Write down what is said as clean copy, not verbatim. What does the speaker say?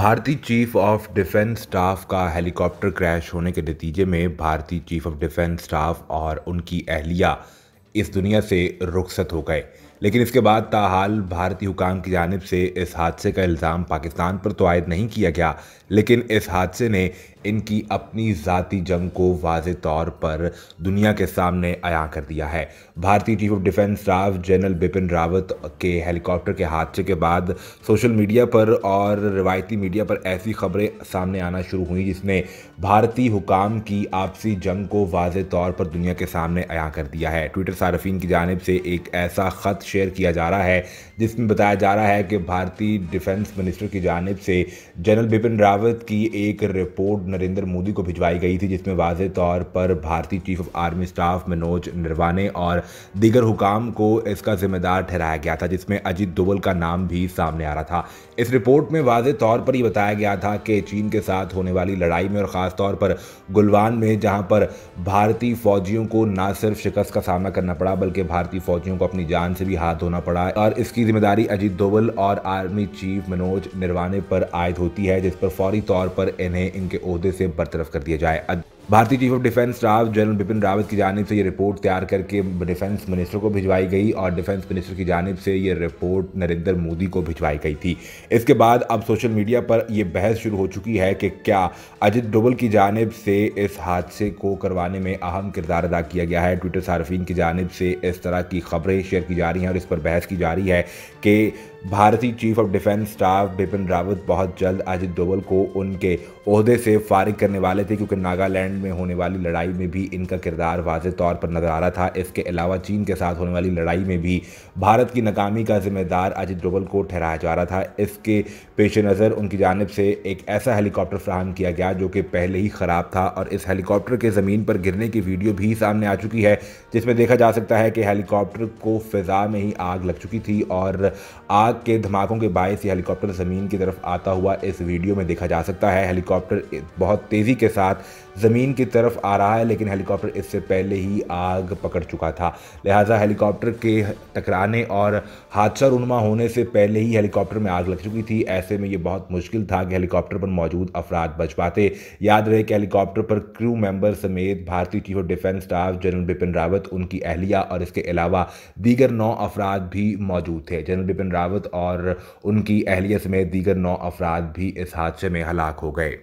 भारतीय chief of defence staff का helicopter crash होने के नतीजे में भारतीय चीफ ऑफ डिफेंस स्टाफ और उनकी अहलिया इस दुनिया से रुखसत हो गए। लेकिन इसके बाद ताहाल भारतीय हुकाम की जानिब से इस हादसे का इल्ज़ाम पाकिस्तान पर तो आयद नहीं किया गया, लेकिन इस हादसे ने इनकी अपनी ज़ाती जंग को वाज़े तौर पर दुनिया के सामने अयां कर दिया है। भारतीय chief of defence staff general Bipin Rawat के हेलीकॉप्टर के हादसे के बाद सोशल मीडिया पर और रिवायती मीडिया पर ऐसी खबरें सामने आना शुरू हुई जिसने भारतीय हुकाम की आपसी जंग को वाज़े तौर पर दुनिया के सामने अयां कर दिया है। ट्विटर सार्फिन की जानिब से एक ऐसा ख़त शेयर किया जा रहा है जिसमें बताया जा रहा है कि भारतीय डिफेंस मिनिस्टर की जानिब से जनरल बिपिन रावत की एक रिपोर्ट नरेंद्र मोदी को भिजवाई गई थी, जिसमें वाज़े तौर पर भारतीय chief of army staff Manoj Naravane और दीगर हुकाम को इसका जिम्मेदार ठहराया गया था, जिसमें अजीत डोवल का नाम भी सामने आ रहा था। इस रिपोर्ट में वाज़े तौर पर यह बताया गया था कि चीन के साथ होने वाली लड़ाई में और ख़ास तौर पर गुलवान में, जहां पर भारतीय फौजियों को न सिर्फ शिकस्त का सामना करना पड़ा बल्कि भारतीय फौजियों को अपनी जान से भी हाथ धोना पड़ा और इसकी जिम्मेदारी अजीत डोवल और आर्मी चीफ मनोज नरवाने पर आयद होती है, जिस पर फौरी तौर पर इन्हें इनके ओहदे से बरतरफ कर दिया जाए। भारतीय chief of defence staff general Bipin Rawat की जानिब से ये रिपोर्ट तैयार करके डिफेंस मिनिस्टर को भिजवाई गई और डिफेंस मिनिस्टर की जानिब से ये रिपोर्ट नरेंद्र मोदी को भिजवाई गई थी। इसके बाद अब सोशल मीडिया पर यह बहस शुरू हो चुकी है कि क्या अजीत डोवल की जानिब से इस हादसे को करवाने में अहम किरदार अदा किया गया है। ट्विटर सार्फिन की जानिब से इस तरह की खबरें शेयर की जा रही हैं और इस पर बहस की जा रही है कि भारतीय chief of defence staff Bipin Rawat बहुत जल्द अजीत डोवल को उनके ओहदे से फारिग करने वाले थे, क्योंकि नागालैंड में होने वाली लड़ाई में भी इनका किरदार वाज़े तौर पर नजर आ रहा था। इसके अलावा चीन के साथ होने वाली लड़ाई में भी भारत की नाकामी का जिम्मेदार अजीत डोवल को ठहराया जा रहा था। इसके पेश नज़र उनकी जानिब से एक ऐसा हेलीकॉप्टर फ्राहम किया गया जो कि पहले ही ख़राब था और इस हेलीकॉप्टर के ज़मीन पर गिरने की वीडियो भी सामने आ चुकी है, जिसमें देखा जा सकता है कि हेलीकॉप्टर को फ़िज़ा में ही आग लग चुकी थी और आग के धमाकों के बायस ये हेलीकॉप्टर ज़मीन की तरफ आता हुआ इस वीडियो में देखा जा सकता है। हेलीकॉप्टर बहुत तेज़ी के साथ ज़मीन की तरफ आ रहा है, लेकिन हेलीकॉप्टर इससे पहले ही आग पकड़ चुका था। लिहाजा हेलीकॉप्टर के टकराने और हादसा रुनमा होने से पहले ही हेलीकॉप्टर में आग लग चुकी थी। ऐसे में ये बहुत मुश्किल था कि हेलीकॉप्टर पर मौजूद अफराद बच पाते। याद रहे कि हेलीकॉप्टर पर क्रू मेंबर समेत भारतीय chief of defence staff general Bipin Rawat, उनकी अहलिया और इसके अलावा दीगर 9 अफराद भी मौजूद थे। जनरल बिपिन रावत और उनकी अहलिया समेत दीगर 9 अफराद भी इस हादसे में हलाक हो गए।